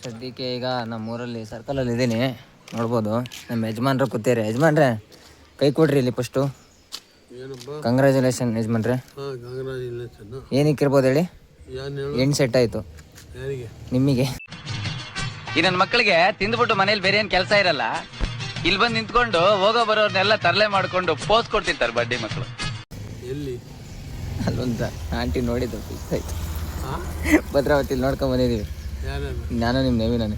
ಸದ್ಯಕ್ಕೆ ಈಗ ನಮ್ಮೂರಲ್ಲಿ ಸರ್ಕಲಲ್ಲಿ ಇದ್ದೀನಿ, ನೋಡ್ಬೋದು. ನಮ್ಮ ಯಜಮಾನ್ರು ಕೂತೀರಿ. ಯಜಮಾನ್ರೆ ಕೈ ಕೊಡ್ರಿ ಇಲ್ಲಿ ಫಸ್ಟು. ಕಂಗ್ರ್ಯಾಚುಲೇಷನ್ ಯಜಮಾನ್ರೆ. ಏನಕ್ಕೆ ಇರ್ಬೋದು ಹೇಳಿ? ಎಂಟು ಸೆಟ್ ಆಯಿತು ನಿಮಗೆ. ಈ ನನ್ನ ಮಕ್ಕಳಿಗೆ ತಿಂದ್ಬಿಟ್ಟು ಮನೇಲಿ ಬೇರೆ ಏನು ಕೆಲಸ ಇರಲ್ಲ, ಇಲ್ಲಿ ಬಂದು ನಿಂತ್ಕೊಂಡು ಹೋಗೋ ಬರೋರ್ನೆಲ್ಲ ತರಲೆ ಮಾಡ್ಕೊಂಡು ಪೋಸ್ ಕೊಡ್ತಿರ್ತಾರೆ ಬಡ್ಡಿ ಮಕ್ಕಳು. ಎಲ್ಲಿ? ಅಲ್ಲೊಂದು ಆಂಟಿ ನೋಡಿದ್ದು ಫಿಕ್ಸ್ ಆಯ್ತು. ಭದ್ರಾವತಿಲಿ ನೋಡ್ಕೊಂಡ್ ಬಂದಿದ್ದೀವಿ. ನಾನು ನಿಮ್ಮ ನವೀನಾನೆ.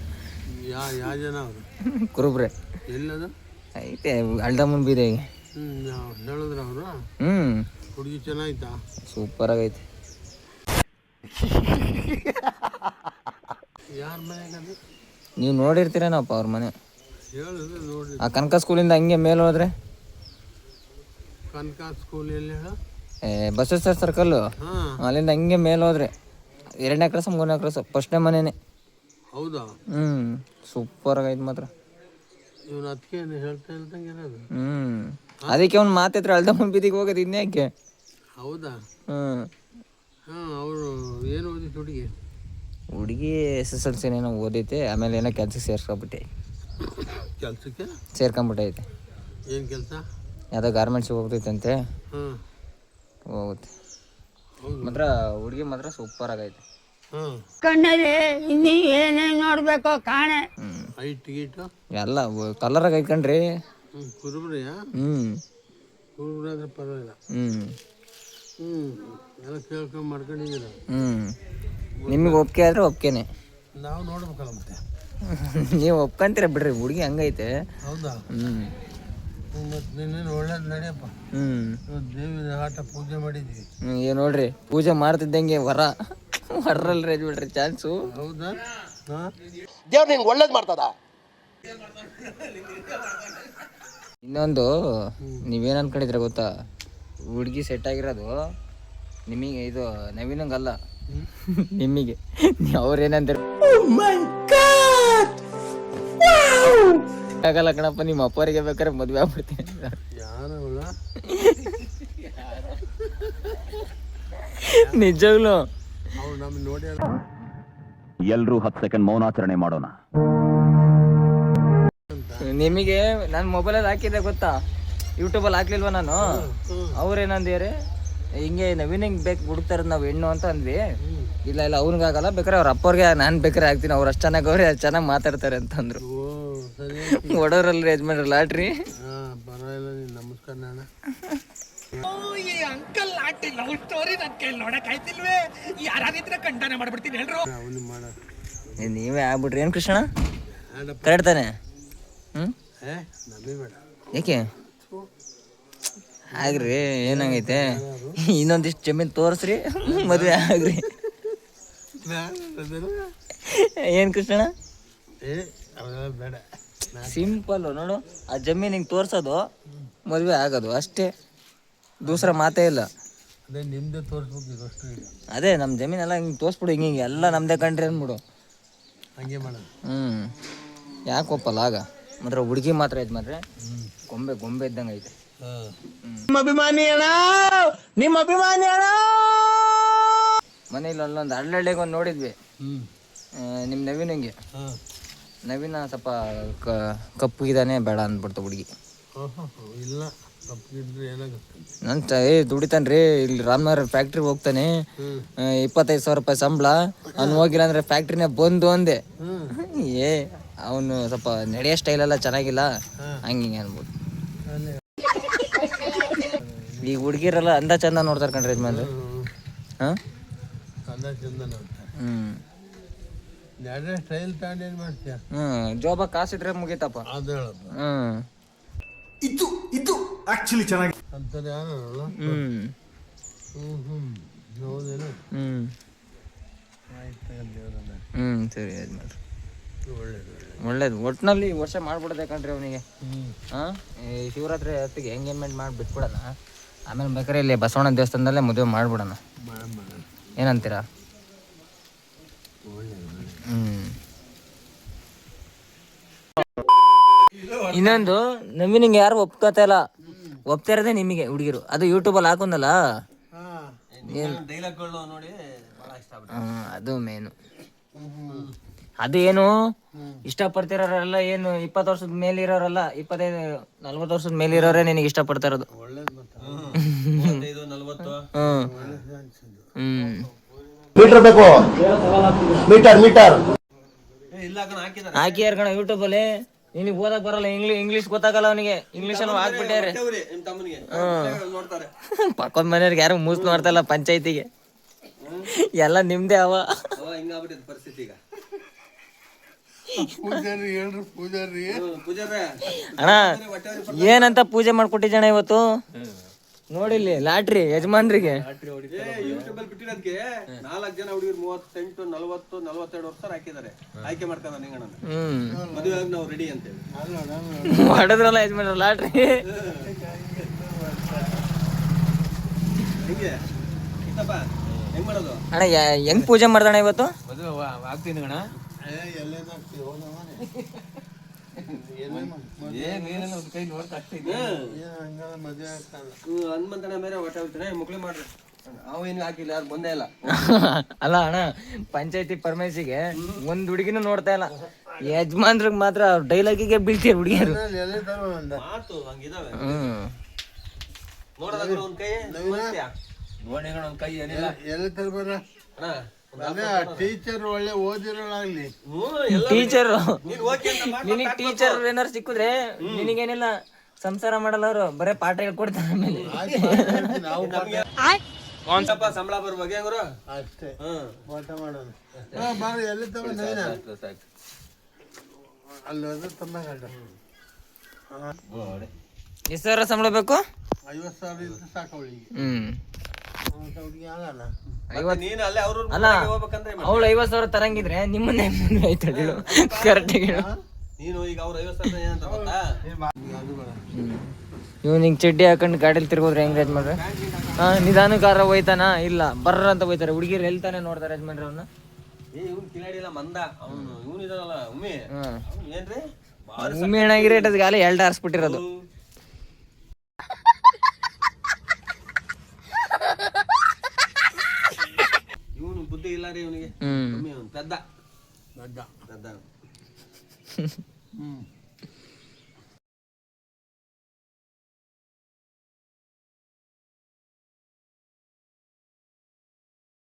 ಯಾವ ಜನ ಅವರು? ಕುರುಬ್ರೆ. ಎಲ್ಲದ? ಐತೆ ಅಲ್ಡಮನ್ ಬೀದೆ. ಹೇಳಿದ್ರ ಅವರು? ಹುಡುಗಿ ಚೆನ್ನಾಯ್ತಾ? ಸೂಪರ್ ಆಗೈತೆ. ಯಾರ ಮನೆಗೆ? ನೀವು ನೋಡಿರ್ತೀರೇನಪ್ಪ ಅವ್ರ ಮನೆ. ಹೇಳಿದ್ರೆ ನೋಡಿ. ಆ ಕನಕ ಸ್ಕೂಲಿಂದ ಹಂಗೆ ಮೇಲೆ ಹೋದ್ರೆ ಕನಕ ಸ್ಕೂಲ್ ಎಲ್ಲಿ ಹೇಳ? ಬಸವೇಶ್ವರ ಸರ್ಕಲ್ಲು. ಅಲ್ಲಿಂದ ಹಂಗೆ ಮೇಲೆ ಹೋದ್ರೆ 2ನೇ ಕ್ರಾಸ 3ನೇ ಕ್ರಾಸ ಫಸ್ಟ್ನೇ ಮನೆನೇ. ಹೌದಾ? ಸೂಪರ್ ಆಗೈತೆ ಮಾತ್ರ. ಇವನು ಅದಕ್ಕೆ ಹೇಳ್ತಾ ಇಲ್ದಂಗೆ ಇರೋದು. ಅದಕ್ಕೆ ಅವ್ನು ಮಾತಾತ್ರ ಅಲ್ದಮ್ಮನ ಬೀದಿಗೆ ಹೋಗೋದು ಇನ್ಯಾಕೆ. ಹೌದಾ? ಅವರು ಏನು ಓದಿತ್ತು ಹುಡುಗಿ? ಹುಡುಗಿ SSLC ಏನೋ ಓದೈತೆ, ಆಮೇಲೆ ಏನೋ ಕೆಲ್ಸಕ್ಕೆ ಸೇರ್ಕೊಂಬಿಟ್ಟೆ. ಕೆಲ್ಸಕ್ಕೆ ಸೇರ್ಕೊಂಬಿಟ್ಟೈತೆ. ಏನು ಕೆಲಸ? ಯಾವುದೋ ಗಾರ್ಮೆಂಟ್ಸಿಗೆ ಹೋಗ್ತೈತಂತೆ. ಹೋಗುತ್ತೆ ಮಾತ್ರ. ಹುಡುಗಿ ಮಾತ್ರ ಸೂಪರ್ ಆಗೈತೆ. ಕಣ್ಣಲ್ಲಿ ಇನ್ನೀ ಏನೇನು ನೋಡ್ಬೇಕು ಕಾಣೆ. ಹೈಟ್ ಗೀಟು ಎಲ್ಲ ಕಲರಾಗ ಐತ್ಕಂಡ್ರಿ. ಕುರುಬ್ರಿಯ? ಕುರುಬ್ರಾದ್ರೆ ಪರವಾಗಿಲ್ಲ. ಎಲ್ಲ ಕೇಳ್ಕೊಂಡು ಮಾಡ್ಕೊಂಡಿದ್ದೀರ. ನಿಮಗೆ ಒಪ್ಪಿಗೆ ಆದ್ರೆ ಒಪ್ಕೆನೆ. ನಾವು ನೋಡ್ಬೇಕಲ್ಲ ಮತ್ತೆ. ನೀವು ಒಪ್ಕೊಂತೀರ ಬಿಡ್ರಿ, ಹುಡುಗಿ ಹಂಗೈತೆ. ಹೌದಾ? ಮತ್ತು ನಿನ್ನೇನು ಒಳ್ಳೇದು ನಡೆಯಪ್ಪ. ದೇವಿ ಆಟ ಪೂಜೆ ಮಾಡಿದ್ವಿ. ಏನು ನೋಡ್ರಿ, ಪೂಜೆ ಮಾಡ್ತಿದ್ದಂಗೆ ಹೊರ್ರಲ್ಲಿ ರೇಜ್ ಬಿಡ್ರಿ ಚಾನ್ಸು. ಹೌದಾ? ದೇವ್ರು ನಿಂಗೆ ಒಳ್ಳೇದು ಮಾಡ್ತದ. ಇನ್ನೊಂದು ನೀವೇನು ಅನ್ಕೊಂಡಿದ್ರೆ ಗೊತ್ತಾ, ಹುಡುಗಿ ಸೆಟ್ ಆಗಿರೋದು ನಿಮಗೆ, ಇದು ನವೀನಂಗಲ್ಲ ನಿಮಗೆ. ಅವ್ರೇನಂತಾರೆ ಆಗಲ್ಲ ಕಣಪ್ಪ, ನಿಮ್ಮ ಅಪ್ಪರಿಗೆ ಬೇಕಾದ್ರೆ ಮದುವೆ ಆಗ್ಬಿಡ್ತೀನಿ. ನಿಜವಾಗ್ಲು ಎಲ್ರೂ 10 ಸೆಕೆಂಡ್ ಮೌನಾಚರಣೆ ಮಾಡೋಣ. ನಿಮಗೆ ನಾನು ಮೊಬೈಲಲ್ಲಿ ಹಾಕಿದ್ದೆ ಗೊತ್ತಾ, ಯೂಟ್ಯೂಬಲ್ಲಿ ಹಾಕ್ಲಿಲ್ವ ನಾನು. ಅವ್ರೇನಂದ್ರೆ ಹಿಂಗೆ ನವೀನ್ ಹಿಂಗೆ ಬೇಕು ಹುಡುಕ್ತಾರದು ನಾವು ಹೆಣ್ಣು ಅಂತ ಅಂದ್ವಿ. ಇಲ್ಲ ಅವ್ನಿಗಾಗಲ್ಲ, ಬೇಕಾರೆ ಅವ್ರ ಅಪ್ಪವ್ರಿಗೆ ನಾನು ಬೇಕಾರೆ ಹಾಕ್ತೀನಿ, ಅವ್ರು ಅಷ್ಟು ಚೆನ್ನಾಗಿ ಅವ್ರೆ ಚೆನ್ನಾಗಿ ಮಾತಾಡ್ತಾರೆ ಅಂತಂದ್ರು. ಒಡೋರಲ್ಲಿ ಯಜಮಾನ್ರಿ ಲಾಟ್ರಿ. ನಮಸ್ಕಾರ. ಅಂಕಲ್ ಆಂಟಿ ಲವ್ ಸ್ಟೋರಿ ನನ್ನ ಕೈಲಿ ನೋಡಕ್ ಆಯ್ತಿಲ್ವೇ? ಯಾರಾದಿದ್ರೆ ಖಂಡನೆ ಮಾಡ್ಬಿಡ್ತೀನಿ ಹೇಳ್ರು. ನೀವೇ ಆಗ್ಬಿಟ್ರಿ. ಏನು ಕೃಷ್ಣ ಕರೆಕ್ಟ್ ತಾನೆ? ಯಾಕೆ ಆಗ್ರಿ? ಏನಾಗೈತೆ? ಇನ್ನೊಂದಿಷ್ಟು ಜಮೀನು ತೋರಿಸ್ರಿ, ಮದುವೆ ಆಗ್ರಿ. ಏನು ಕೃಷ್ಣ? ಬೇಡ, ಸಿಂಪಲ್ಲು ನೋಡು. ಆ ಜಮೀನು ಹಿಂಗೆ ತೋರ್ಸೋದು, ಮದುವೆ ಆಗೋದು ಅಷ್ಟೇ, ದೂಸರ ಮಾತೇ ಇಲ್ಲ. ಅದೇ ನಿಮ್ದೇ ತೋರಿಸ್ಬೇಕು ಅಷ್ಟು. ಅದೇ ನಮ್ಮ ಜಮೀನೆಲ್ಲ ಹಿಂಗೆ ತೋರಿಸ್ಬಿಡು, ಹಿಂಗೆ ಎಲ್ಲ ನಮ್ಮದೇ ಕಂಡ್ರಿ ಅಂದ್ಬಿಡು. ಹಂಗೆ ಮಾಡ. ಯಾಕೆ ಒಪ್ಪಲ್ಲ ಆಗ ಮಾತ್ರ. ಹುಡುಗಿ ಮಾತ್ರ ಐತೆ ಮಾತ್ರ ಗೊಂಬೆ ಇದ್ದಂಗೆ ಐತೆ. ನಿಮ್ಮ ಅಭಿಮಾನಿ ಅಣ್ಣ, ನಿಮ್ಮ ಅಭಿಮಾನಿ ಅಣ್ಣ. ಮನೇಲಿ ಅಲ್ಲೊಂದು ಹಳ್ಳಿಗೆ ಒಂದು ನೋಡಿದ್ವಿ, ನಿಮ್ಮ ನವೀನಂಗೆ. ನವೀನ ಸ್ವಲ್ಪ ಕಪ್ಪಗಿದಾನೆ, ಬೇಡ ಅಂದ್ಬಿಡ್ತು ಹುಡುಗಿ. ಇಲ್ಲ, ಕಪ್ಪಗಿದ್ರೆ ಏನಾಗುತ್ತೆ? ನಾನು ದುಡಿತಾನ್ರಿ, ಇಲ್ಲಿ ರಾಮನಗರ ಫ್ಯಾಕ್ಟ್ರಿಗೆ ಹೋಗ್ತಾನೆ, 25,000 ರೂಪಾಯಿ ಸಂಬಳ. ಅವ್ನು ಹೋಗಿಲ್ಲ ಅಂದ್ರೆ ಫ್ಯಾಕ್ಟ್ರಿನೇ ಬಂದು ಅಂದೆ. ಅವನು ಸ್ವಲ್ಪ ನಡೆಯೋ ಸ್ಟೈಲೆಲ್ಲ ಚೆನ್ನಾಗಿಲ್ಲ, ಹಂಗೆ ಅಂದ್ಬಿಟ್ಟು. ಈಗ ಹುಡುಗಿರೆಲ್ಲ ಅಂದ ಚಂದ ನೋಡ್ತಾರೆ ಕಣ್ರಿ ಯಜಮಾನ್ರಿ. ಸ್ಟೈಲ್ ತಗೊಂಡು ಏನು ಮಾಡ್ತೀಯ? ಜೋಬ ಕಾಸಿದ್ರೆ ಮುಗೀತಪ್ಪ. ಅದು ಹೇಳಪ್ಪ. ಇದು ಆಕ್ಚುಲಿ ಚೆನ್ನಾಗಿ ಅಂತಾರೆ ಯಾರು? ಹೌದೇನು? ಸರಿ ಯಜಮಾನ್ರಿ, ಒಳ್ಳೇದು. ಒಟ್ಟಿನಲ್ಲಿ ಈ ವರ್ಷ ಮಾಡ್ಬಿಡೋದೆ ಕಣ್ರಿ ಅವನಿಗೆ. ಶಿವರಾತ್ರಿ ಹೊತ್ತಿಗೆ ಎಂಗೇಜ್ಮೆಂಟ್ ಮಾಡಿ ಬಿಟ್ಬಿಡೋಣ, ಆಮೇಲೆ ಬೇಕಾದ್ರೆ ಇಲ್ಲಿ ಬಸವಣ್ಣ ದೇವಸ್ಥಾನದಲ್ಲೇ ಮದುವೆ ಮಾಡ್ಬಿಡೋಣ. ಏನಂತೀರಾ? ಇನ್ನೊಂದು ನವೀನಿಗೆ ಯಾರು ಒಪ್ಕೋತಾ ಇಲ್ಲ, ಒಪ್ತಾ ಇರೋದೇ ನಿಮಗೆ ಹುಡುಗಿರು. ಅದು ಯೂಟ್ಯೂಬಲ್ಲಿ ಹಾಕೊಂಡಲ್ಲ, ಅದು ಮೇನು. ಅದು ಏನು ಇಷ್ಟಪಡ್ತಿರೋರೆಲ್ಲ ಏನು 20 ವರ್ಷದ ಮೇಲೆ ಇರೋರಲ್ಲ, 25-40 ವರ್ಷದ ಮೇಲೆ ಇರೋರೇ ನಿನಗೆ ಇಷ್ಟಪಡ್ತಾ ಇರೋದು. ಮೀಟರ್ ಬೇಕು, ಮೀಟರ್ ಹಾಕಿಯಾರ ಕಣ ಯೂಟ್ಯೂಬ್ ಅಲ್ಲಿ. ನಿನಗೆ ಓದಕ್ ಬರಲ್ಲ, ಇಂಗ್ಲಿಷ್ ಗೊತ್ತಾಗಲ್ಲ ಅವನಿಗೆ. ಇಂಗ್ಲಿಷ್ ಅಲ್ಲಿ ಹಾಕ್ಬಿಟ್ಟಾರೆ. ಪಕ್ಕದ ಮನೆಯವ್ರಿಗೆ ಯಾರು ಮೂಸ್ ನೋಡ್ತಾ ಇಲ್ಲ ಪಂಚಾಯತಿಗೆ. ಎಲ್ಲ ನಿಮ್ದೇ ಅವ. ಪೂಜಾರಿ ಹೇಳ್ರಿ, ಪೂಜಾರಿ ಅಣ್ಣ ಏನಂತ ಪೂಜೆ ಮಾಡ್ಕೊಟ್ಟಿದ್ದಣ್ಣ ಇವತ್ತು ನೋಡಿಲ್ಲಿ ಲಾಟ್ರಿ ಯಜಮಾನ್ರಿಗೆ. ಬಿಟ್ಟಿರೋದಕ್ಕೆ 4 ಜನ ಹುಡುಗರು 38, 40, 42 ವರ್ಷ ಹಾಕಿದ್ದಾರೆ. ಆಯ್ಕೆ ಮಾಡ್ಕೊಂಡ ಮದುವೆ ಆಗಿ ನಾವು ರೆಡಿ ಅಂತೇಳಿ ಹೊಡೆದ್ರಲ್ಲ ಯಜಮಾನ್ರ ಲಾಟ್ರಿ. ಹೆಂಗೆ ಇತ್ತಪ್ಪ, ಹೆಂಗ್ ಮಾಡೋದು ಅಣ್ಣ ಹೆಂಗ್ ಪೂಜೆ ಮಾಡ್ದಣ್ಣ ಇವತ್ತು? ಆಗ್ತೀನಿ ಅಣ್ಣ. ಹನುಮಂತನ ಮೇಲೆ ಹೊಟ್ಟೆ ಹೋಗ್ತಾನೆ, ಮುಕ್ಳಿ ಮಾಡ್ರಿ. ಅವ ಏನು ಹಾಕಿಲ್ಲ, ಯಾರು ಬಂದೇ ಇಲ್ಲ. ಅಲ್ಲ ಅಣ್ಣ, ಪಂಚಾಯತಿ ಪರ್ಮೇಶಿಗೆ ಒಂದ್ ಹುಡುಗಿನೂ ನೋಡ್ತಾ ಇಲ್ಲ. ಯಜಮಾನ್ರಿಗೆ ಮಾತ್ರ ಡೈಲಾಗಿಗೆ ಬೀಳ್ತೀಯ ಹುಡುಗಿಯರು. ಮಾತು ಹಂಗಿದಾವೆ. ನೋಡೋದಾಗ ಒಂದ್ ಕೈ ನೋಡಿ ಒಂದ್ ಕೈ ಏನಿಲ್ಲ. ಎಲ್ಲಿ ತರ್ಬಾರ ಟೀಚರ್ ಒಳ್ಳೆ ಓದಿರೋಳಾಗ್ಲಿ. ಟೀಚರ್ ನಿನಗ್ ಟೀಚರ್ ಏನಾರು ಸಿಕ್ಕಿದ್ರೆ ನಿನಗೇನಿಲ್ಲ, ಸಂಸಾರ ಮಾಡಲ್ಲ ಅವರು, ಬರೇ ಪಾಠ ಹೇಳ್ಕೊಡ್ತಾರೆ. ಆಮೇಲೆ ಸಂಬಳ ಬರ್ಬೇಕು ಗುರು ಅಷ್ಟೇ, ಊಟ ಮಾಡೋದು. ಬಾರ ಎಲ್ಲಿ ತಗೊಂಡ ಅಲ್ಲಿ ಹೋದ್ರೆ ತುಂಬ ಎಷ್ಟು ಸಾವಿರ ಸಂಬಳ ಬೇಕು? 50,000 ಇದ್ರೆ ಸಾಕು ಅವಳಿಗೆ. ಹುಡುಗಿ ಆಗಲ್ಲ. ನೀನು ಅಲ್ಲೇ ಅವ್ರ ಅಲ್ಲ ಅವಳು 50,000 ತರಂಗಿದ್ರೆ ನಿಮ್ಮನ್ನೇ ಆಯ್ತು ಹೇಳು. ಕರೆಕ್ಟ್ ಹೇಳು. ನೀನು ಈಗ ಅವ್ರ 50,000 ಏನಂತ ಗೊತ್ತಾ? ಇವ್ನಿಗೆ ಚಡ್ಡಿ ಹಾಕೊಂಡು ಗಾಡಿಯಲ್ಲಿ ತಿರ್ಗೋದ್ರೆ ಹೆಂಗ್ ಯಜಮಾನ್ರೆ? ನಿಧಾನಕಾರ ಹೋಯ್ತಾನ? ಇಲ್ಲ ಬರ್ರ ಅಂತ ಹೋಯ್ತಾರೆ ಹುಡುಗಿರು. ಹೇಳ್ತಾನೆ ನೋಡ್ತಾರೆ ಯಜಮಾನ್ರೆ ಅವ್ನ. ಇವ್ನು ಕಿಲಾಡಿ ಇಲ್ಲ ಮಂದ ಅವನು. ಇವನು ಇದಾನಲ್ಲ ಉಮ್ಮಿ, ಏನ್ರಿ ಉಮ್ಮಿ ಏನಾಗಿರೋ ಗಾಲಿ ಎಲ್ಡ ಹಾರಿಸ್ಬಿಟ್ಟಿರೋದು. ಇವನು ಬುದ್ಧಿ ಇಲ್ಲ ರೀ ಇವನಿಗೆ. ಪೆದ್ದ